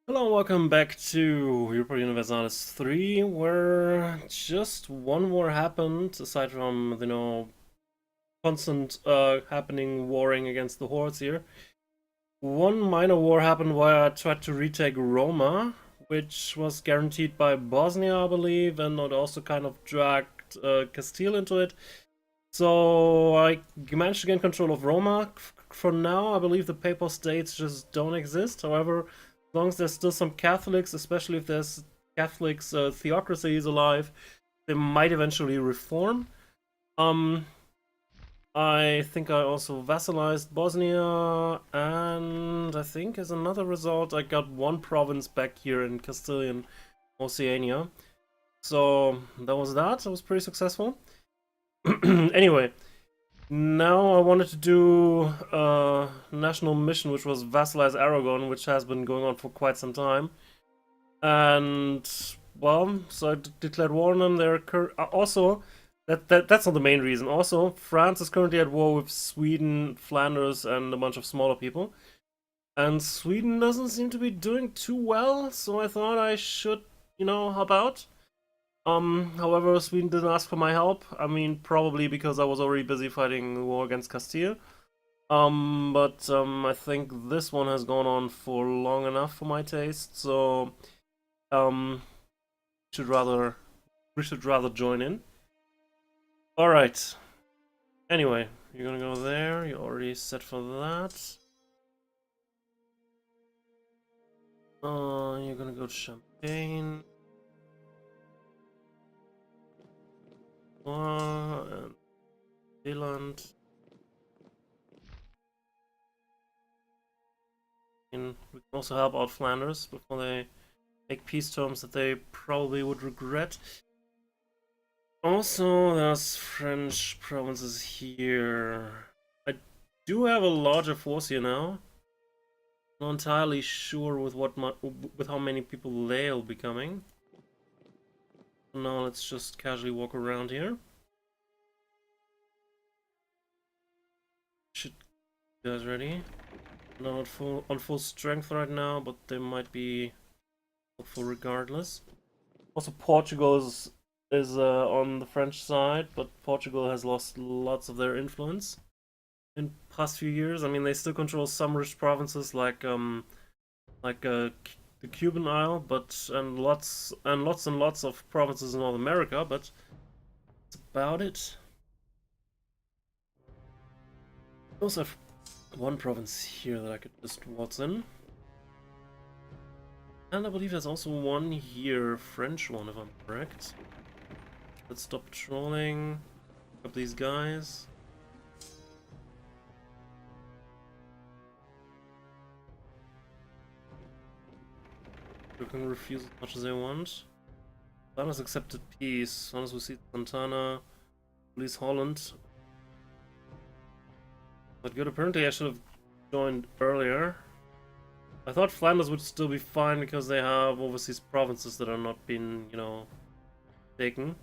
Hello and welcome back to Europa Universalis 3, where just one war happened, aside from, constant happening warring against the hordes here. One minor war happened where I tried to retake Roma, which was guaranteed by Bosnia, I believe, and it also kind of dragged Castile into it. So I managed to gain control of Roma. For now, I believe the Papal States just don't exist. However, as long as there's still some Catholics, especially if there's Catholics theocracy is alive, they might eventually reform. Um, I think I also vassalized Bosnia, and I think as another result, I got one province back here in Castilian Oceania. So that was that. It was pretty successful. Anyway, now I wanted to do a national mission, which was vassalize Aragon, which has been going on for quite some time. And well, so I declared war on them. They're also that's not the main reason. Also, France is currently at war with Sweden, Flanders, and a bunch of smaller people. And Sweden doesn't seem to be doing too well, so I thought I should, help out. However, Sweden didn't ask for my help. I mean, probably because I was already busy fighting the war against Castile. But I think this one has gone on for long enough for my taste, so um, should rather we should rather join in. All right. Anyway, you're gonna go there. You're already set for that. You're gonna go to Champagne. And Zealand. And we can also help out Flanders before they make peace terms that they probably would regret. Also, there's French provinces here. I do have a larger force here now. Not entirely sure with with how many people they'll be coming. Now let's just casually walk around here. Should you guys ready? Not on full strength right now, but they might be helpful regardless. Also, Portugal is on the French side, but Portugal has lost lots of their influence in past few years. I mean, they still control some rich provinces like the Cuban Isle, but and lots of provinces in North America, but that's about it. I also have one province here that I could just waltz in. And I believe there's also one here, French one if I'm correct. Let's stop trolling. Pick up these guys. You can refuse as much as they want. Santana's accepted peace. Soon as we see Santana, release Holland. But good, apparently I should have joined earlier. I thought Flanders would still be fine because they have overseas provinces that are not being, taken.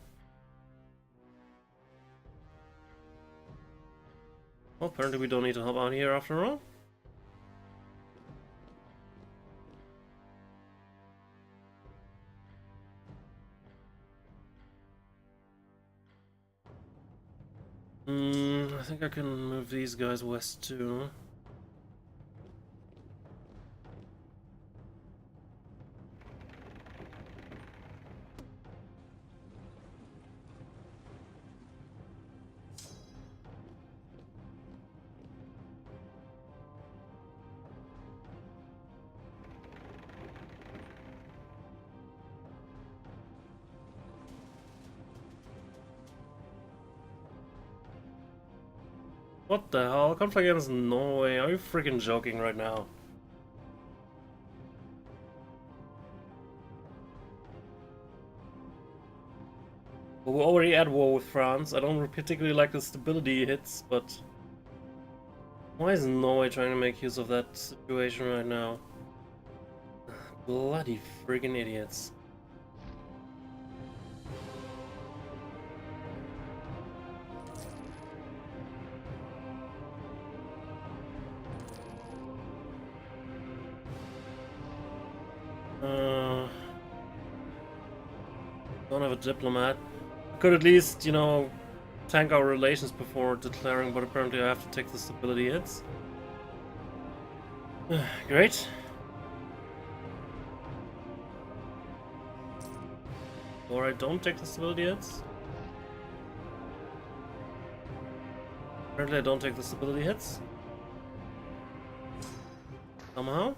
Well, apparently we don't need to help out here after all. I think I can move these guys west too. What the hell? Conflict against Norway? Are you freaking joking right now? Well, we're already at war with France. I don't particularly like the stability hits, but why is Norway trying to make use of that situation right now? Bloody friggin' idiots. Don't have a diplomat. Could at least, you know, tank our relations before declaring, but apparently I have to take the stability hits. Great. Or I don't take the stability hits. Apparently I don't take the stability hits. Somehow.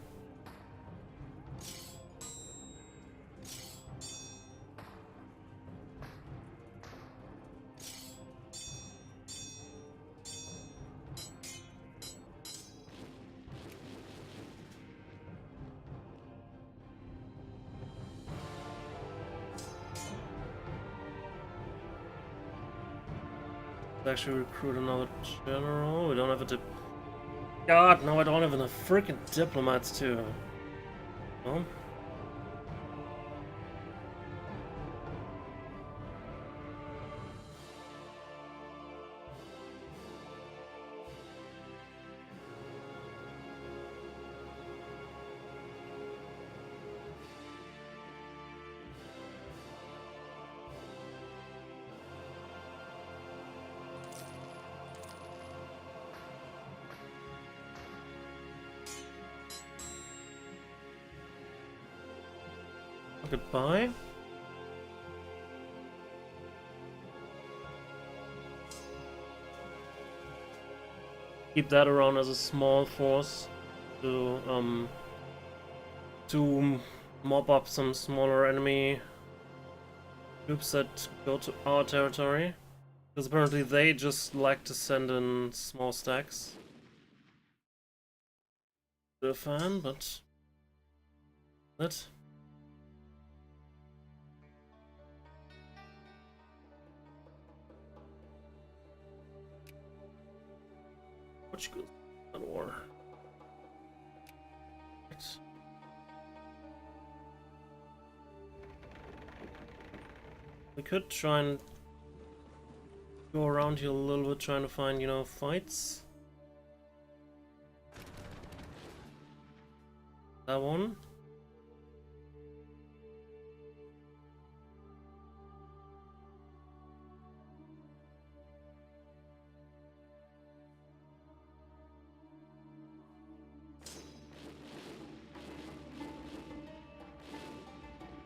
Let's actually recruit another general. We don't have a dip. God, no, I don't have enough freaking diplomats too. No? Goodbye. Keep that around as a small force to mop up some smaller enemy troops that go to our territory. Because apparently they just like to send in small stacks. The fan, but that. Portugal at war. Right. We could try and go around here a little bit, trying to find, you know, fights. That one.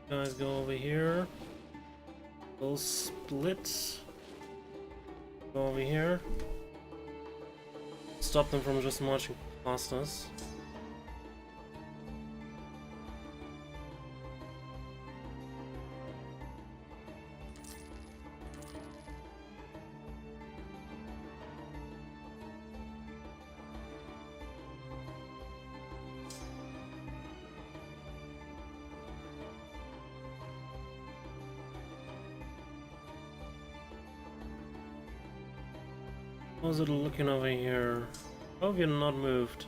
Guys, go over here. We'll split. Go over here. Stop them from just marching past us. How's it looking over here? How have you not moved?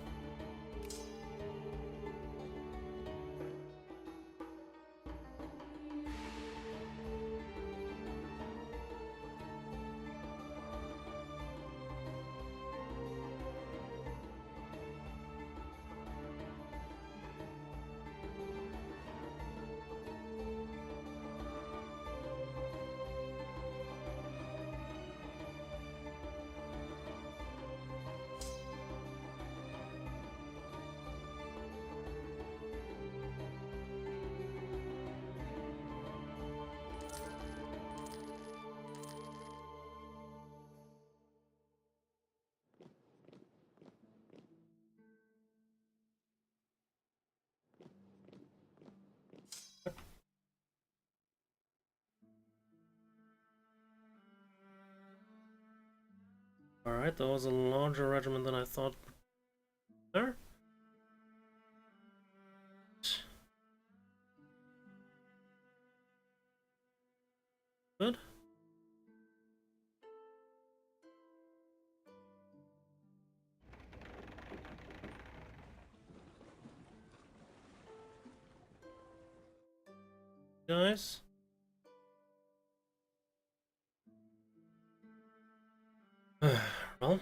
Alright, that was a larger regiment than I thought. There? Good. Guys. Well.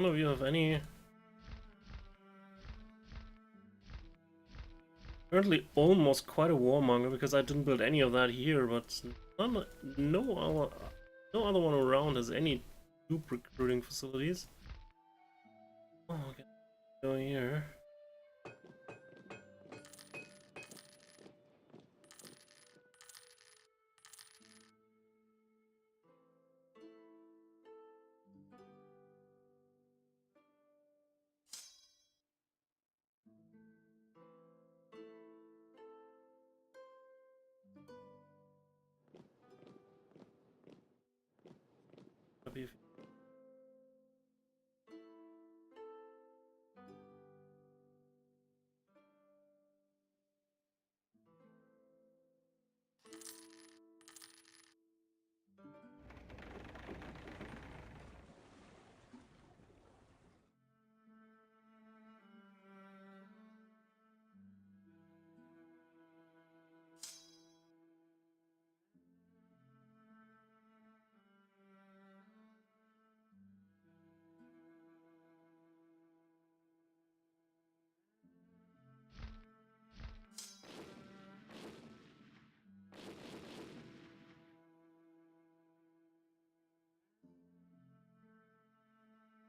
None of you have any. Currently almost quite a warmonger because I didn't build any of that here, but no other one around has any troop recruiting facilities. Oh, okay. Go here.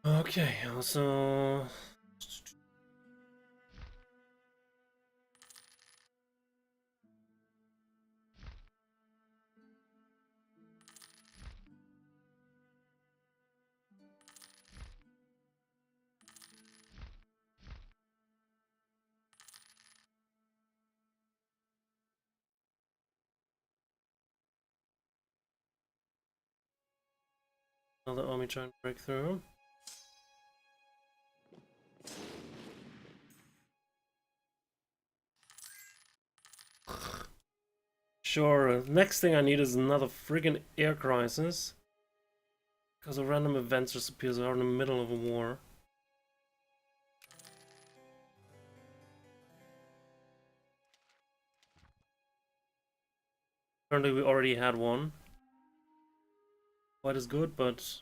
Okay, also another army trying to break through. Sure, next thing I need is another friggin' air crisis. Because a random event just appears out in the middle of a war. Apparently we already had one. Quite as good, but...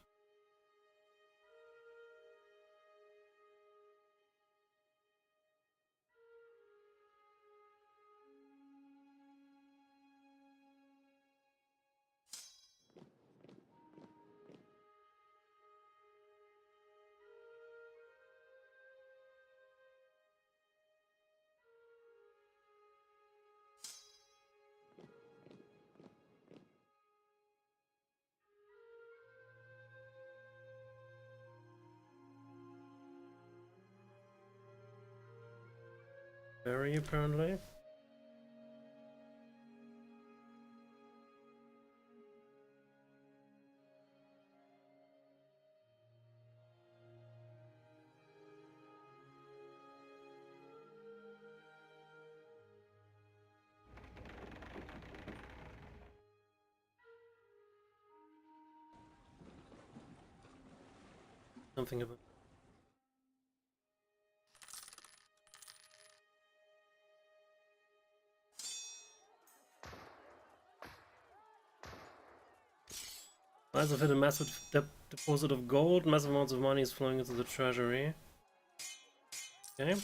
very apparently. Something about... Lines have hit a massive deposit of gold. Massive amounts of money is flowing into the treasury. Okay.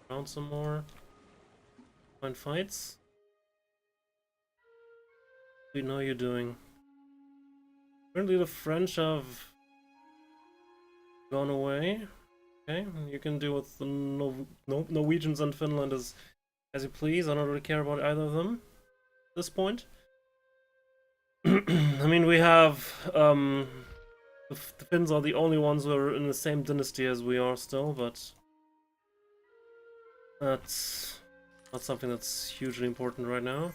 Round some more. Find fights. We know you're doing. Apparently the French have gone away. Okay, you can deal with the Norwegians and Finland as you please. I don't really care about either of them at this point. I mean, we have the Finns are the only ones who are in the same dynasty as we are still, but that's not something that's hugely important right now.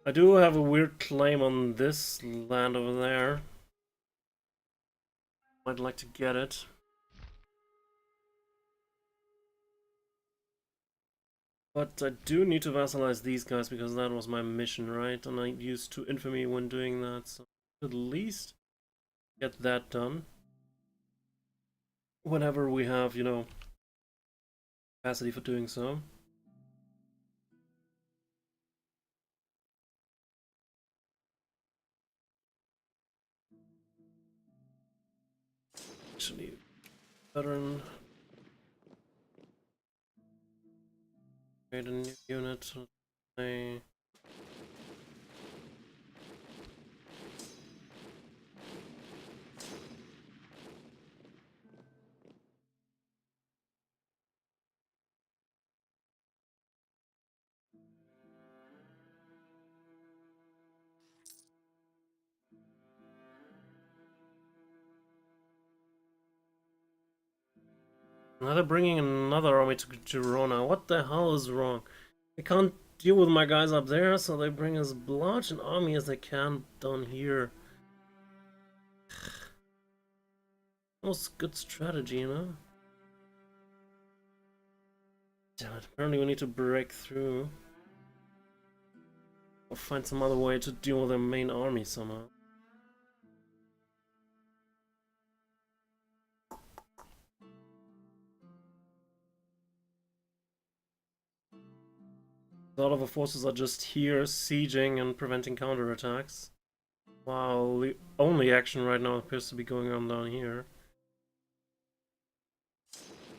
I do have a weird claim on this land over there. I'd like to get it. But I do need to vassalize these guys because that was my mission, right? And I used 2 infamy when doing that, so at least get that done. Whenever we have, you know, capacity for doing so. Actually, veteran. Create a new unit. I Now they're bringing another army to Girona. What the hell is wrong? They can't deal with my guys up there, so they bring as large an army as they can down here. Most good strategy, you know? Damn it, apparently we need to break through. Or find some other way to deal with their main army somehow. A lot of the forces are just here, sieging and preventing counterattacks. While the only action right now appears to be going on down here.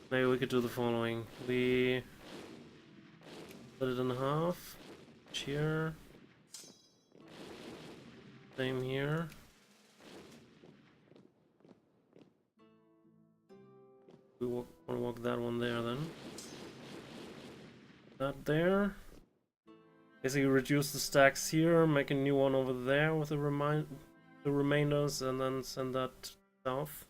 Maybe we could do the following. We split it in half. Here. Same here. We want to walk that one there then. That there. Basically reduce the stacks here, make a new one over there with the remainders, and then send that south.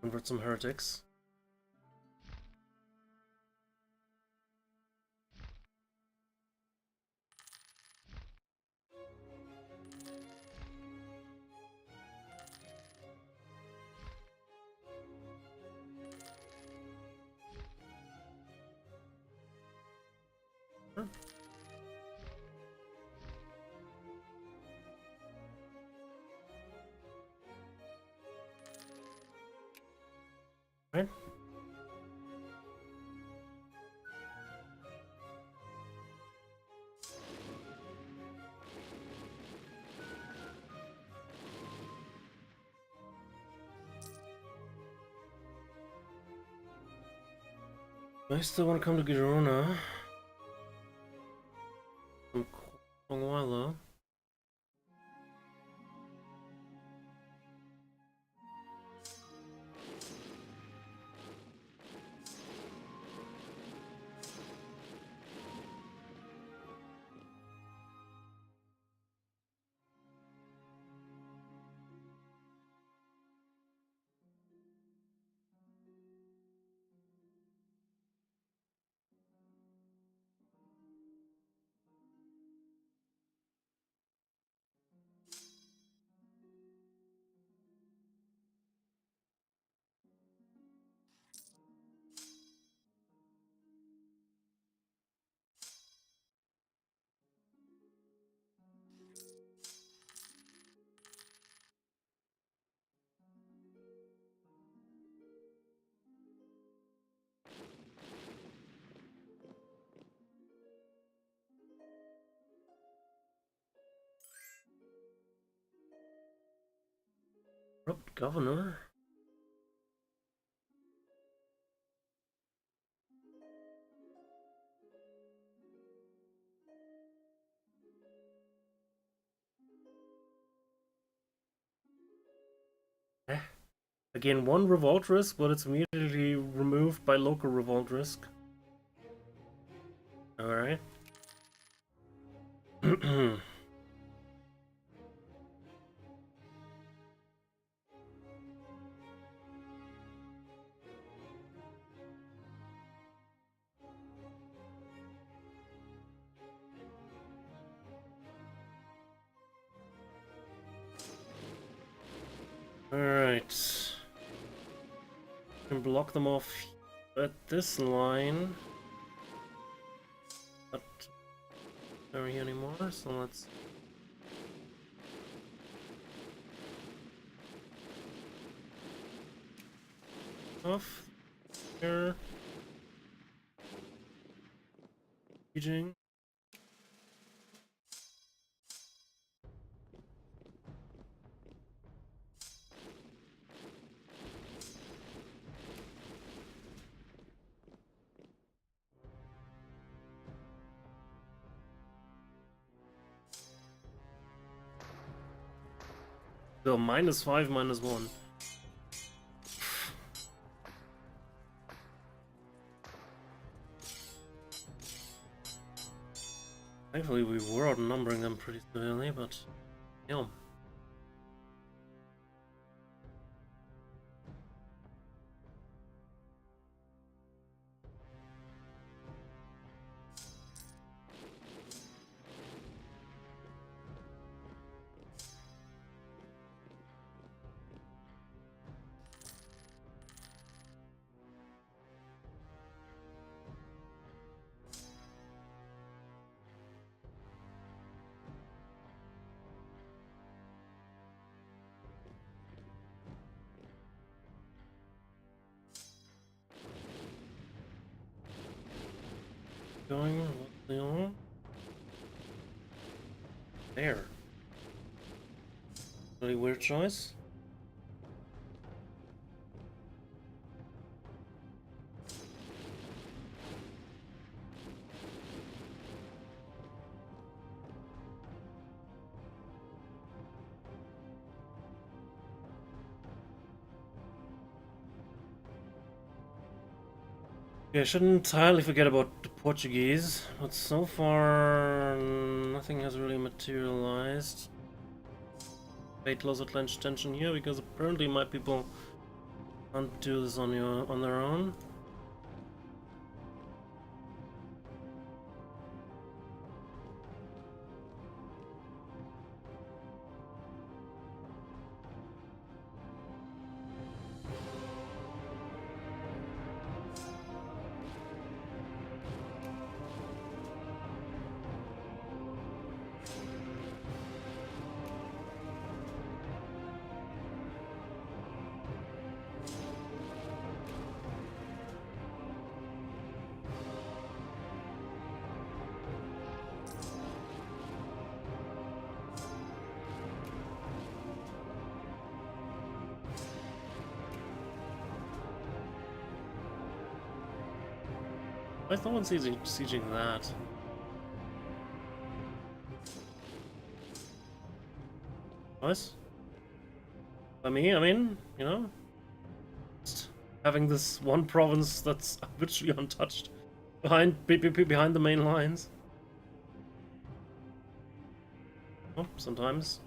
Convert some heretics. Right? I still want to come to Girona. For a while though. Corrupt governor. Again, one revolt risk, but it's immediately removed by local revolt risk. Alright. Alright. Can block them off at this line. Not very anymore, so let's off here. Sieging. So -5, -1. Thankfully, we were outnumbering them pretty severely, but yeah. Going there. Really weird choice. Yeah, I shouldn't entirely forget about the Portuguese, but so far nothing has really materialized. Pay closer attention here because apparently my people can't do this on their own. Why is no one sieging that? Nice. By me, I mean, you know, just having this one province that's virtually untouched behind the main lines. Oh, sometimes.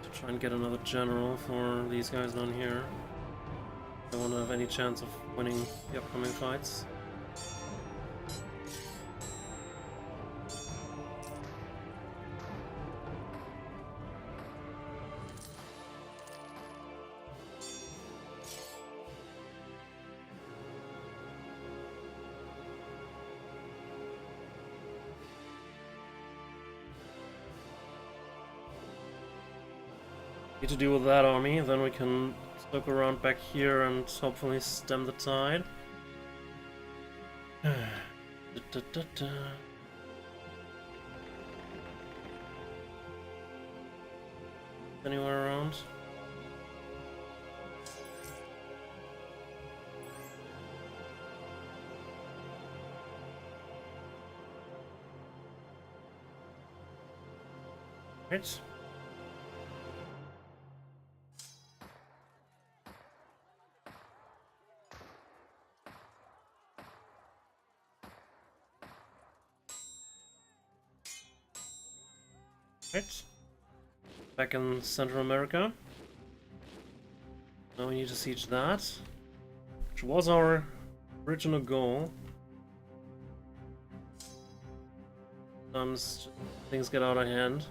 To try and get another general for these guys down here. I want to have any chance of winning the upcoming fights. Need to deal with that army, then we can look around back here and hopefully stem the tide. Anywhere around? Right. Right. Back in Central America. Now we need to siege that, which was our original goal. Sometimes things get out of hand.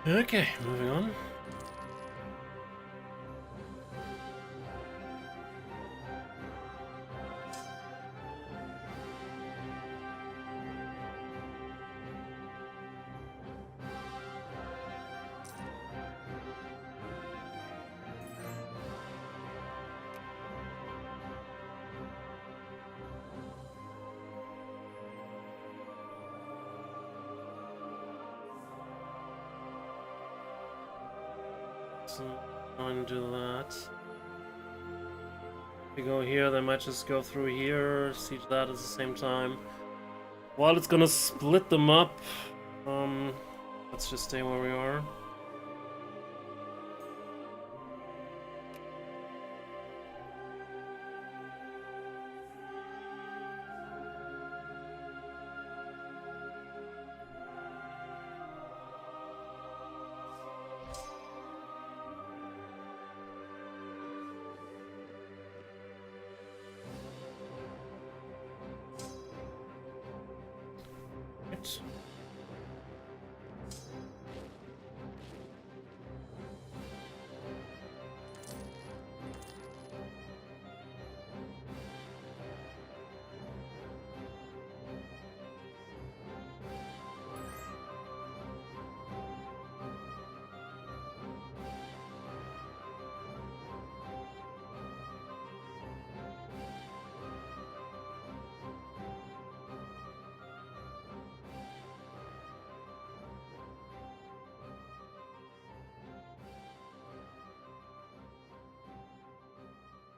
Okay, moving on. So, I'm gonna do that. If we go here, they might just go through here, siege that at the same time. While it's gonna split them up, let's just stay where we are. Right.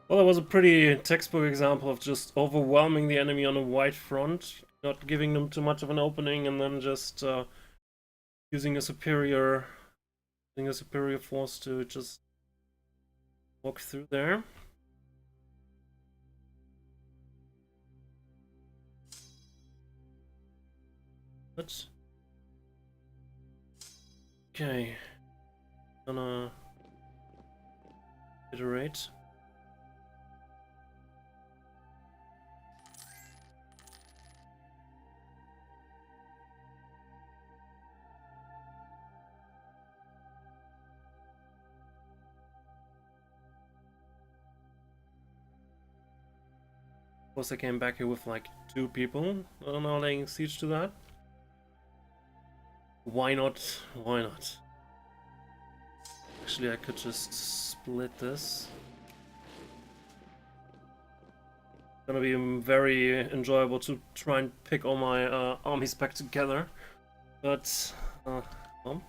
Well, that was a pretty textbook example of just overwhelming the enemy on a wide front, not giving them too much of an opening, and then just using a superior force to just walk through there. But okay, gonna iterate. Of course, I came back here with like 2 people. I don't know, laying siege to that. Why not? Why not? Actually, I could just split this. Gonna be very enjoyable to try and pick all my armies back together, but well.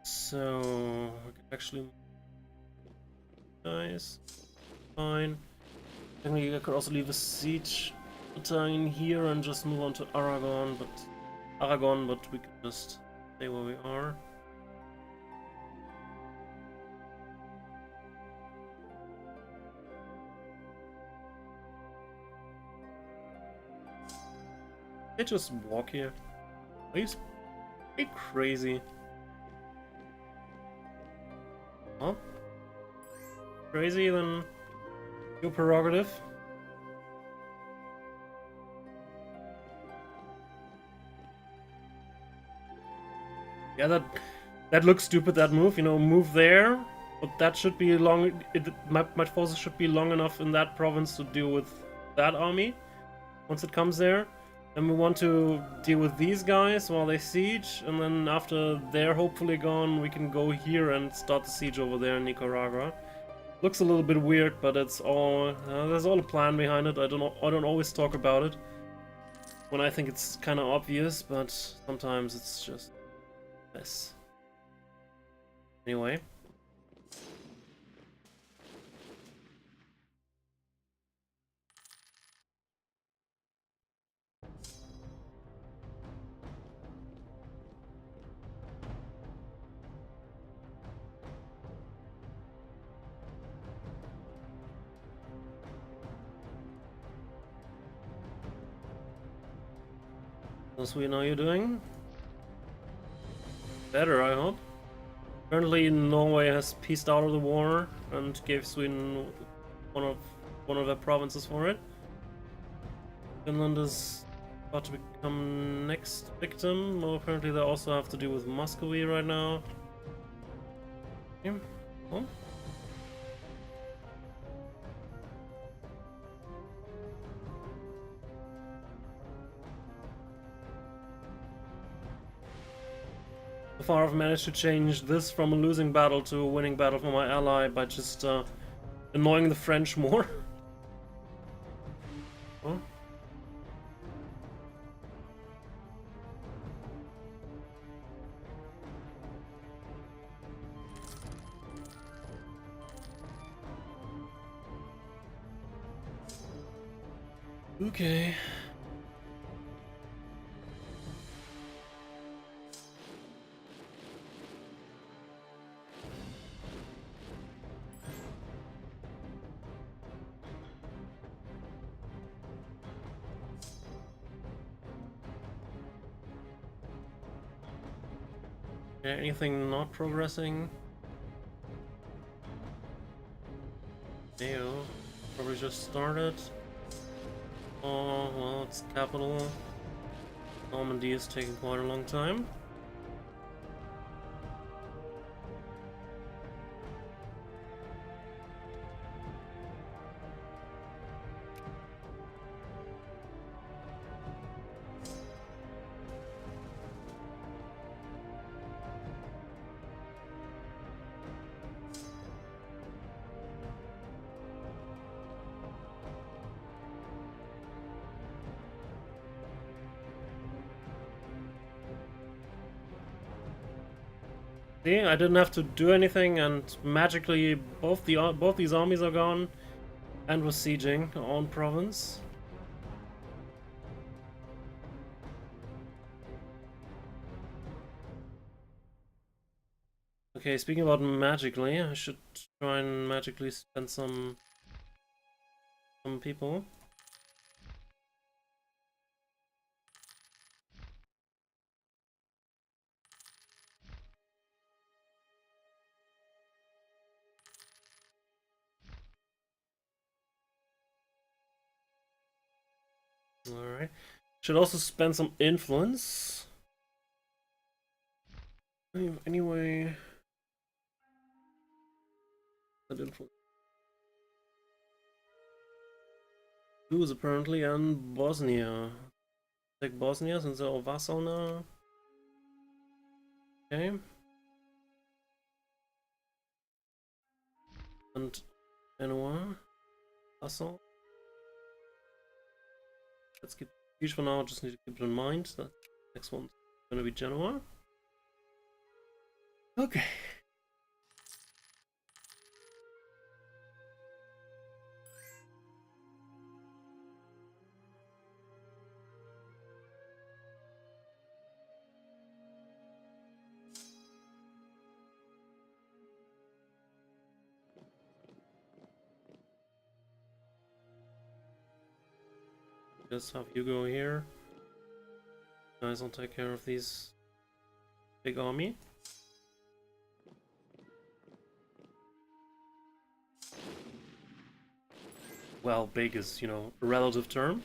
So we can actually, guys, fine. Technically, I could also leave a siege battalion here and just move on to Aragon, but we can just stay where we are. They just walk here. Are you crazy? Huh? Crazy, then your prerogative. Yeah, that looks stupid, that move. You know, move there, but that should be long. My forces should be long enough in that province to deal with that army once it comes there. And we want to deal with these guys while they siege, and then after they're hopefully gone, we can go here and start the siege over there in Nicaragua. Looks a little bit weird, but it's all there's all a plan behind it. I don't always talk about it when I think it's kind of obvious, but sometimes it's just mess. Anyway. So Sweden, how are you doing? Better, I hope. Currently, Norway has pieced out of the war and gave Sweden one of their provinces for it. Finland is about to become next victim. Well, apparently they also have to deal with Muscovy right now. Okay. Oh. So far I've managed to change this from a losing battle to a winning battle for my ally by just annoying the French more. Oh. Okay. Okay, anything not progressing? Ew. Probably just started. Oh, well, it's capital. Normandy is taking quite a long time. See, I didn't have to do anything, and magically both these armies are gone, and we're sieging our own province. Okay, speaking about magically, I should try and magically spend some people. Alright. Should also spend some influence. Anyway. That influence. Blues apparently, and Bosnia. Take Bosnia since they're all vassal now. Okay. And Genoa. Vassal. Let's keep huge for now, just need to keep it in mind. That next one's gonna be Genoa. Okay. Just have you go here. guys will take care of these big army. Well, big is, you know, a relative term.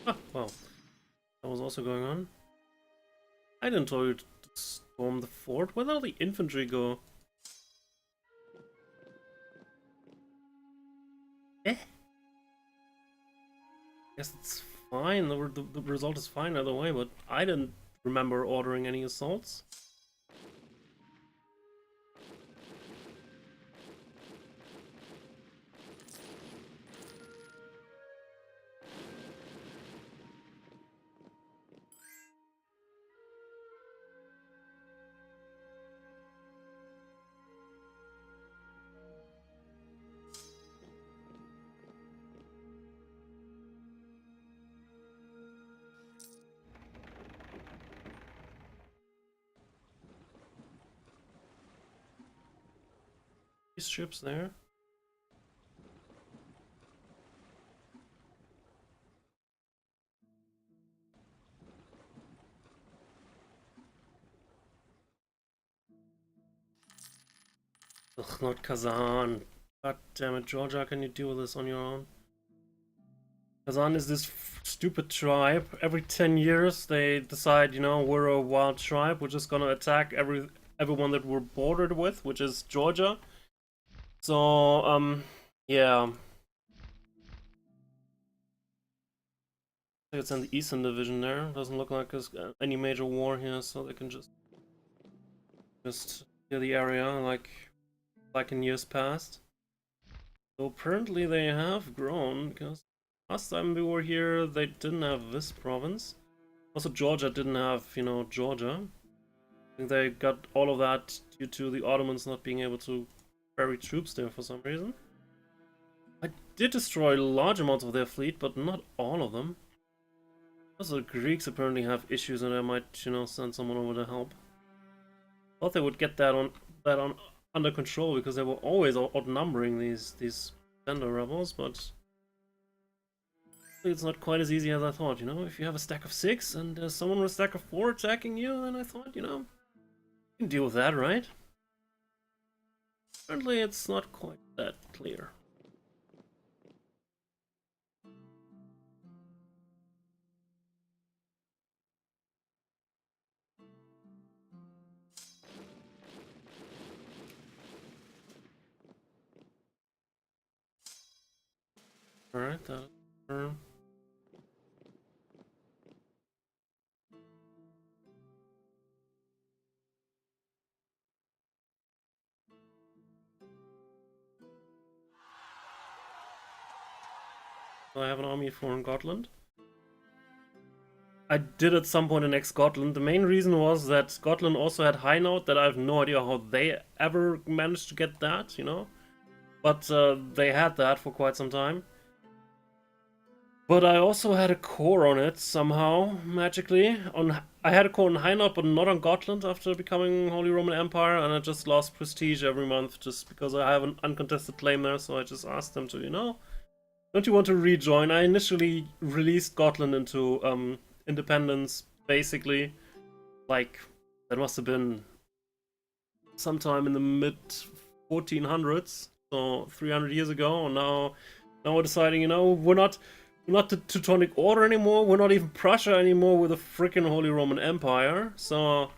Ah, well, that was also going on. I didn't tell you to storm the fort. Where did all the infantry go? Eh? Guess it's fine. The result is fine either way, but I didn't remember ordering any assaults. These ships there. Ugh, not Kazan. God damn it, Georgia, can you deal with this on your own? Kazan is this stupid tribe. Every 10 years they decide, you know, we're a wild tribe, we're just gonna attack everyone that we're bordered with, which is Georgia. So, yeah. It's in the Eastern Division there. Doesn't look like there's any major war here, so they can just clear the area like in years past. So apparently they have grown, because last time we were here they didn't have this province. Also Georgia didn't have, you know, Georgia. I think they got all of that due to the Ottomans not being able to ferry troops there for some reason. I did destroy large amounts of their fleet, but not all of them. Also, the Greeks apparently have issues, and I might, you know, send someone over to help. Thought they would get that on under control, because they were always outnumbering these Tender rebels, but it's not quite as easy as I thought. You know, if you have a stack of 6 and there's someone with a stack of 4 attacking you, then I thought, you know, you can deal with that, right? Apparently, it's not quite that clear. Alright, that turn. So I have an army for in Gotland. I did at some point in Scotland. The main reason was that Scotland also had High Note, that I have no idea how they ever managed to get that, you know? But they had that for quite some time. But I also had a core on it somehow, magically. I had a core on High Note, but not on Gotland after becoming Holy Roman Empire, and I just lost prestige every month just because I have an uncontested claim there, so I just asked them to, you know, don't you want to rejoin? I initially released Gotland into independence, basically. Like, that must have been sometime in the mid 1400s, so 300 years ago. And now we're deciding, you know, we're not the Teutonic Order anymore. We're not even Prussia anymore. We're the freaking Holy Roman Empire. So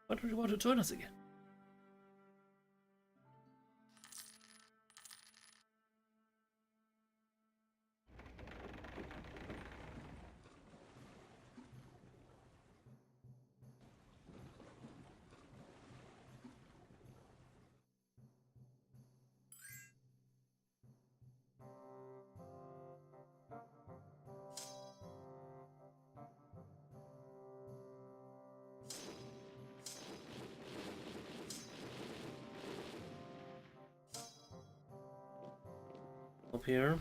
why don't you want to join us again? Up here.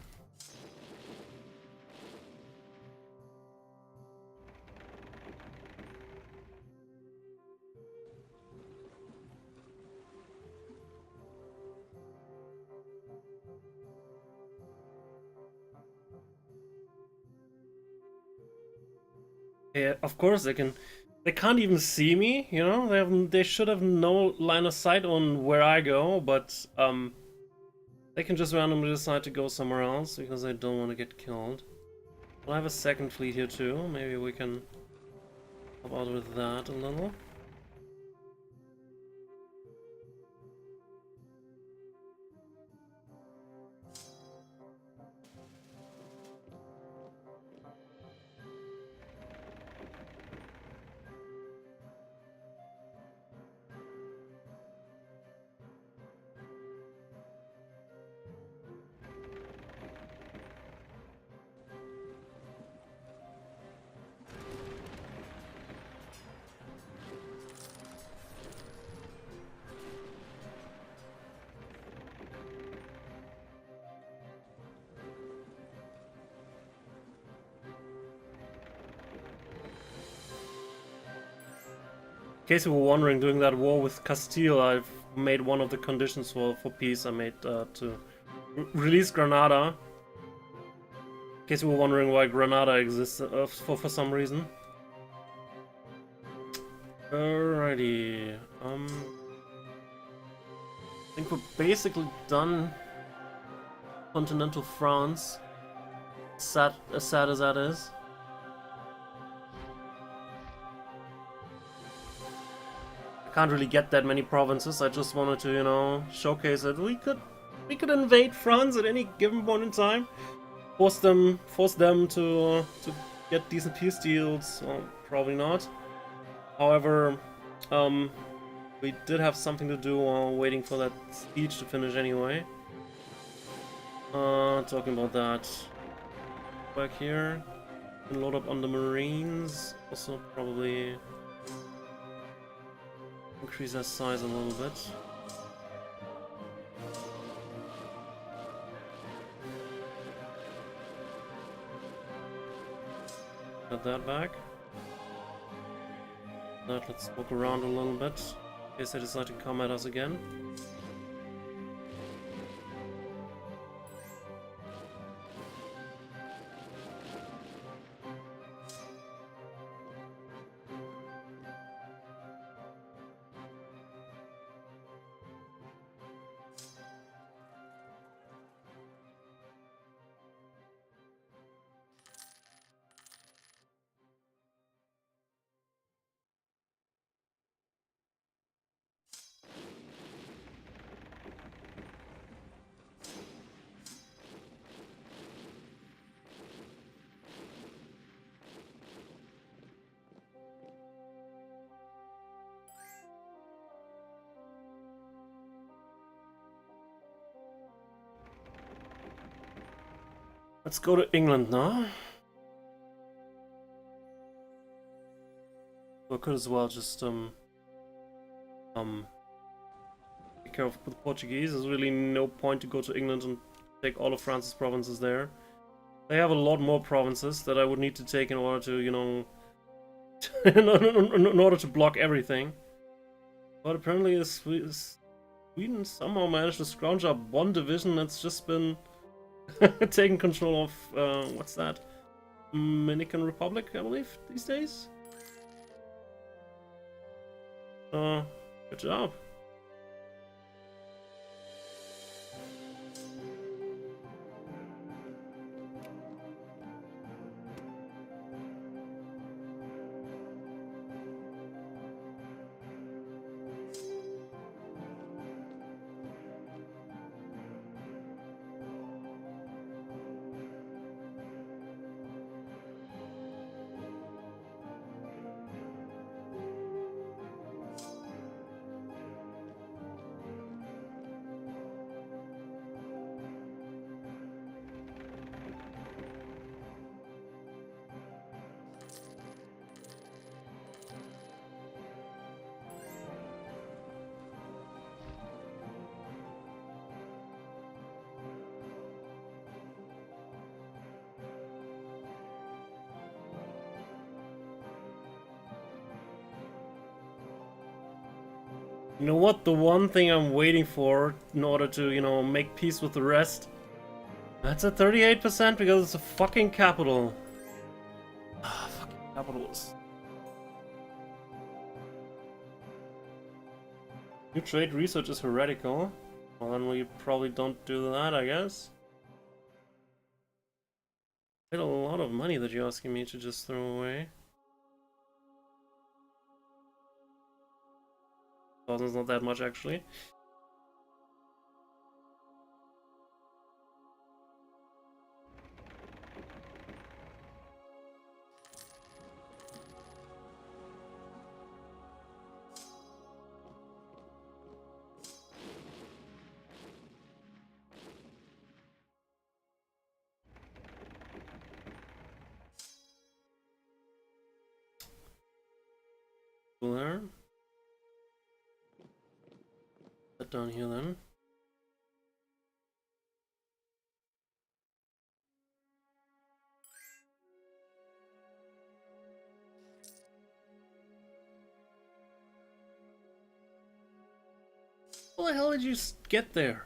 Yeah, of course they can. They can't even see me, you know. They should have no line of sight on where I go, but they can just randomly decide to go somewhere else because they don't want to get killed. I have a second fleet here too. Maybe we can help out with that a little. In case you were wondering, during that war with Castile, I've made one of the conditions for peace. I made to release Granada. In case you were wondering why Granada exists for some reason. Alrighty. I think we're basically done. Continental France. As sad as that is. Can't really get that many provinces. I just wanted to, you know, showcase that we could invade France at any given point in time. Force them to get decent peace deals. Well, probably not. However, we did have something to do while waiting for that siege to finish anyway. Talking about that. Back here. Can load up on the Marines. Also probably increase their size a little bit. Get that back. Let's walk around a little bit in case they decide to come at us again. Let's go to England now. We could as well just take care of the Portuguese. There's really no point to go to England and take all of France's provinces there. They have a lot more provinces that I would need to take in order to, you know, in order to block everything. But apparently Sweden somehow managed to scrounge up one division that's just been taking control of, what's that? Dominican Republic, I believe, these days? Good job. You know what? The one thing I'm waiting for in order to, you know, make peace with the rest. That's at 38% because it's a fucking capital. Ah, fucking capitals. New trade research is heretical. Well, then we probably don't do that, I guess. Quite a lot of money that you're asking me to just throw away. 1,000's not that much, actually. There. That down here then. How the hell did you get there?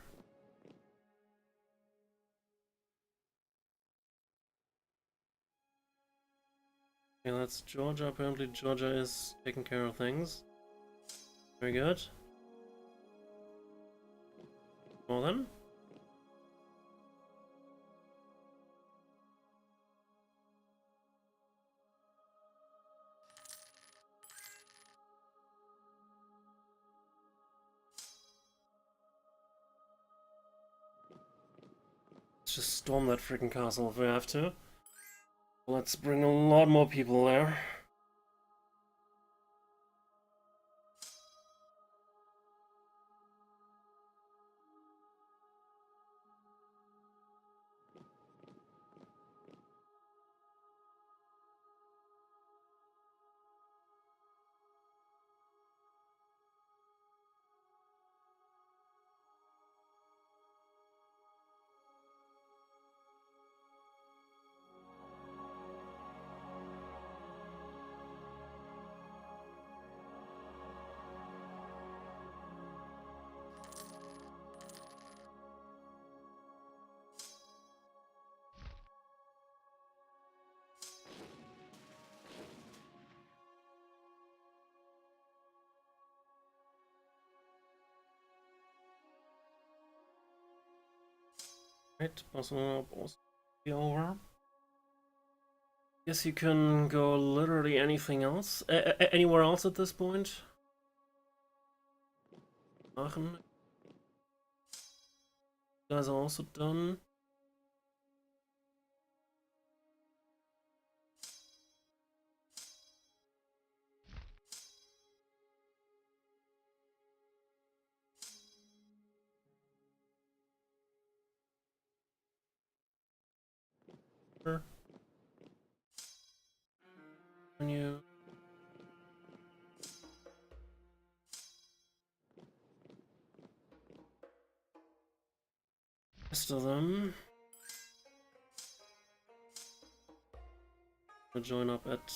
Okay, that's Georgia. Apparently Georgia is taking care of things. Very good. Well then. Let's just storm that freaking castle if we have to. Let's bring a lot more people there. Right, also be over. Guess you can go literally anything else, anywhere else at this point. Aachen. You guys are also done. Sure. Can you? Rest of them. We'll join up at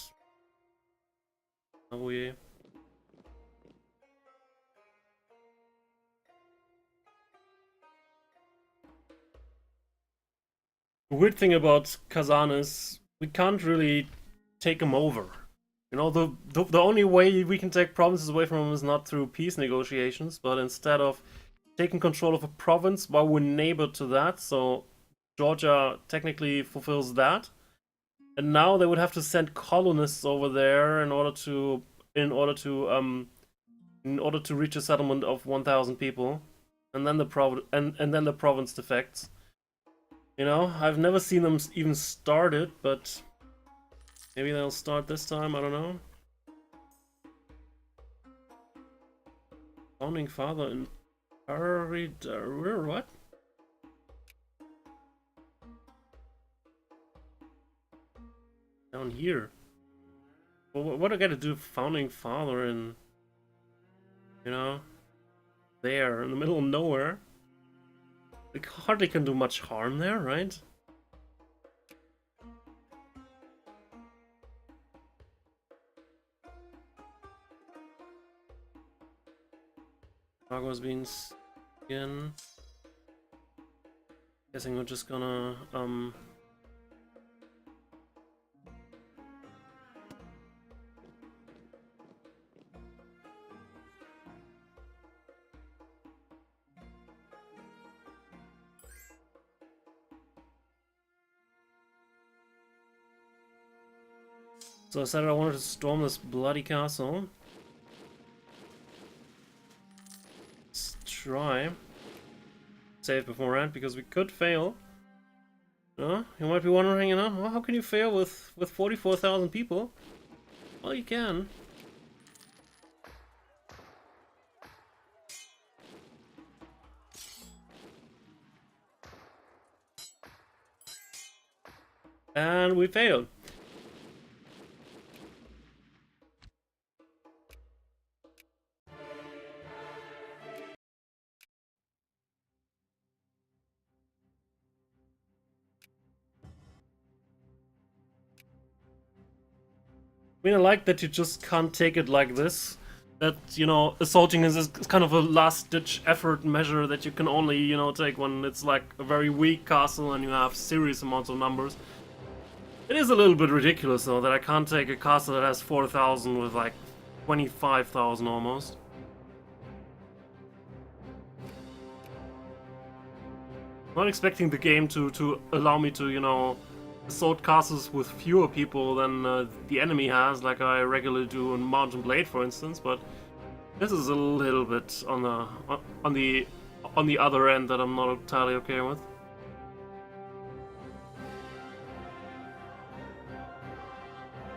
Aouye. The weird thing about Kazan is we can't really take him over. You know, the only way we can take provinces away from him is not through peace negotiations, but instead of taking control of a province while we're neighbor to that, so Georgia technically fulfills that. And now they would have to send colonists over there in order to reach a settlement of 1,000 people, and then the province defects. You know, I've never seen them even start it, but maybe they'll start this time. I don't know. Founding father in what? Down here. Well, what do I gotta do? Founding father in, you know, there in the middle of nowhere. It hardly can do much harm there, right? Cargo's been again. Guessing we're just gonna So I decided I wanted to storm this bloody castle. Let's try. Save beforehand, because we could fail. You might be wondering, well, how can you fail with 44,000 people? Well, you can. And we failed. I mean, I like that you just can't take it like this. That, assaulting is kind of a last-ditch effort measure that you can only, take when it's like a very weak castle and you have serious amounts of numbers. It is a little bit ridiculous, though, that I can't take a castle that has 4,000 with like 25,000 almost. I'm not expecting the game to allow me to, assault castles with fewer people than the enemy has, like I regularly do in Mount and Blade, for instance. But this is a little bit on the other end that I'm not entirely okay with.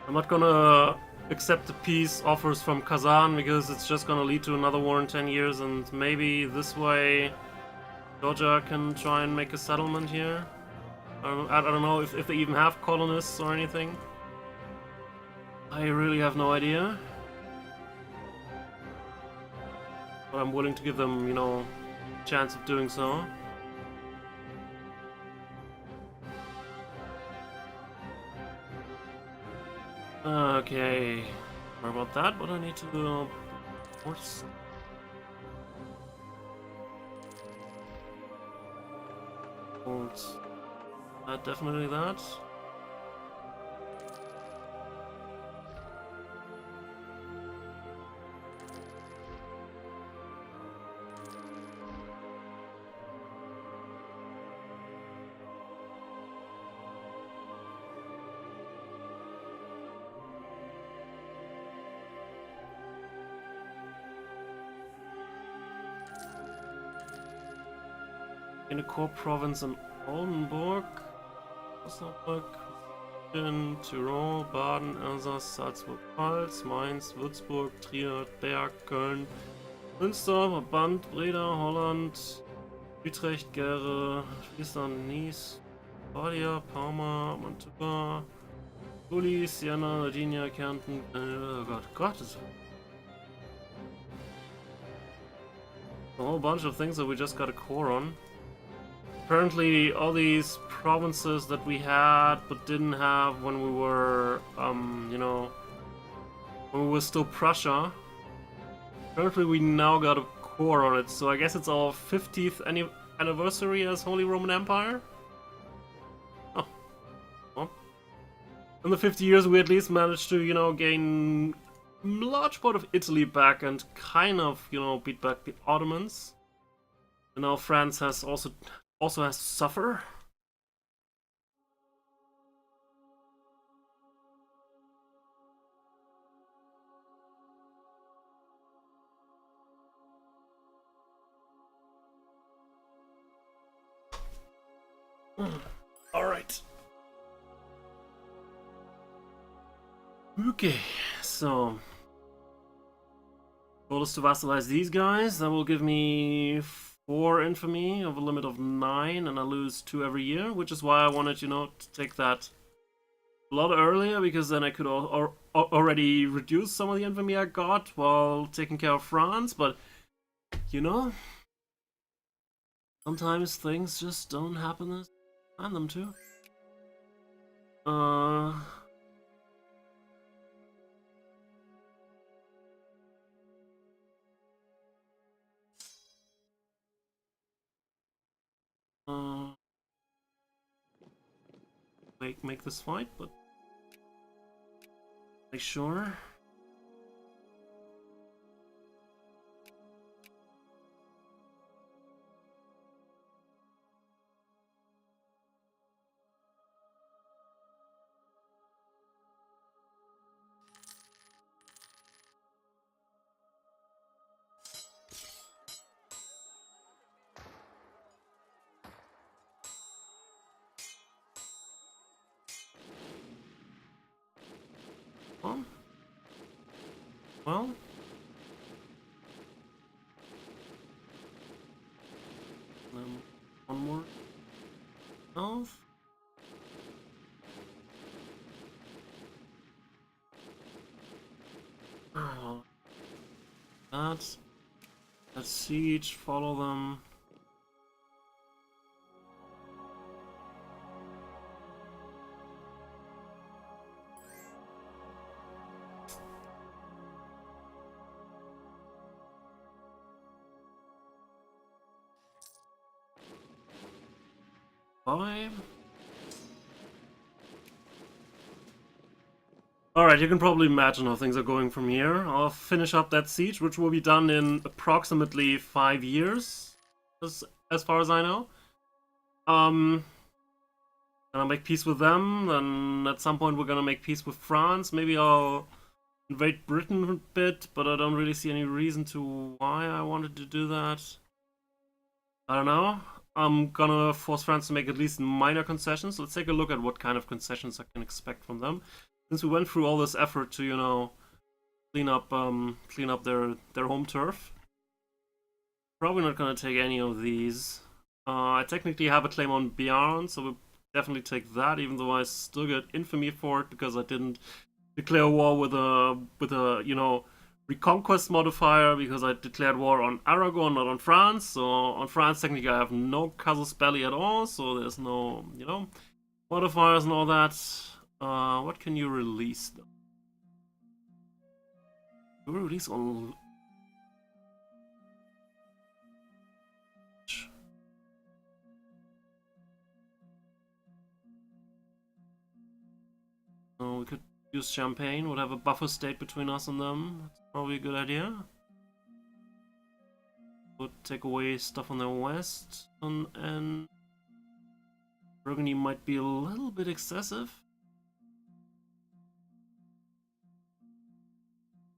I'm not gonna accept the peace offers from Kazan because it's just gonna lead to another war in 10 years, and maybe this way Georgia can try and make a settlement here. I don't know if they even have colonists or anything. I really have no idea. But I'm willing to give them, a chance of doing so. Okay. Sorry about that, but I need to force. Definitely that. In a core province in Oldenburg, Osnabrück, Tirol, Baden, Elsass, Salzburg-Pfalz, Mainz, Würzburg, Trier, Berg, Köln, Münster, Brabant, Breda, Holland, Utrecht, Gera, Friesland, Nice, Badia, Parma, Mantua, Uli, Siena, Sardinia, Kärnten, oh God, it's a whole bunch of things that we just got a core on. Apparently, all these provinces that we had but didn't have when we were, when we were still Prussia, apparently we now got a core on it, so I guess it's our 50th anniversary as Holy Roman Empire? Oh. Well. In the 50 years we at least managed to, gain a large part of Italy back and kind of, beat back the Ottomans. And now France has also has to suffer. All right. Okay, so goal is to vassalize these guys. That will give me 4 infamy of a limit of 9, and I lose 2 every year, which is why I wanted, to take that a lot earlier, because then I could already reduce some of the infamy I got while taking care of France, but, sometimes things just don't happen as I plan them to. Make this fight, but make sure. Well, one more health. Oh, that siege. Follow them. Bye. Alright, you can probably imagine how things are going from here. I'll finish up that siege, which will be done in approximately 5 years, as far as I know. And I'll make peace with them, then at some point we're gonna make peace with France. Maybe I'll invade Britain a bit, but I don't really see any reason to why I wanted to do that. I don't know. I'm gonna force France to make at least minor concessions. Let's take a look at what kind of concessions I can expect from them. Since we went through all this effort to, you know, clean up their home turf, probably not gonna take any of these. I technically have a claim on Bearn, so we'll definitely take that, even though I still get infamy for it because I didn't declare war with a you know, reconquest modifier, because I declared war on Aragon, not on France. So on France, technically, I have no casus belli at all, so there's no, you know, modifiers and all that. What can you release, though? You release on... So we could use Champagne, would have a buffer state between us and them. That's probably a good idea. Would take away stuff on the west, and Burgundy might be a little bit excessive.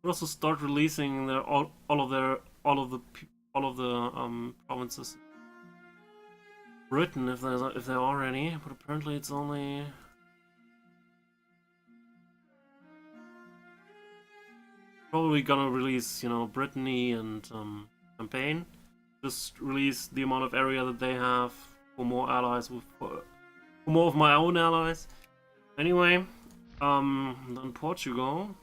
Would also start releasing their all of the provinces. Britain, if there are any, but apparently it's only. Probably gonna release, you know, Brittany and Champagne. Just release the amount of area that they have for more allies, for more of my own allies. Anyway, then Portugal.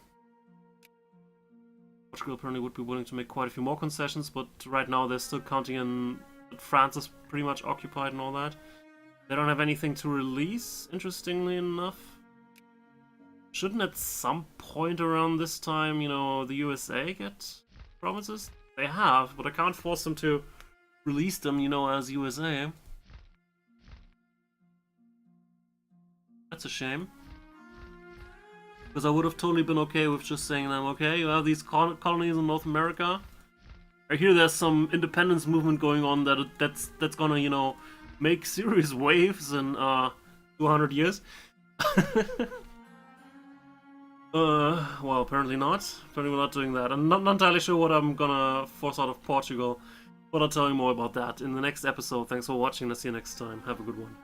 Portugal apparently would be willing to make quite a few more concessions, but right now they're still counting in that France is pretty much occupied and all that. They don't have anything to release, interestingly enough. Shouldn't at some point around this time, you know, the USA get provinces? They have, but I can't force them to release them, you know, as USA. That's a shame. Because I would have totally been okay with just saying them, okay, you have these colonies in North America. I hear there's some independence movement going on that's gonna, you know, make serious waves in 200 years. Well, apparently not. Apparently we're not doing that. I'm not entirely sure what I'm gonna force out of Portugal, but I'll tell you more about that in the next episode. Thanks for watching. I'll see you next time. Have a good one.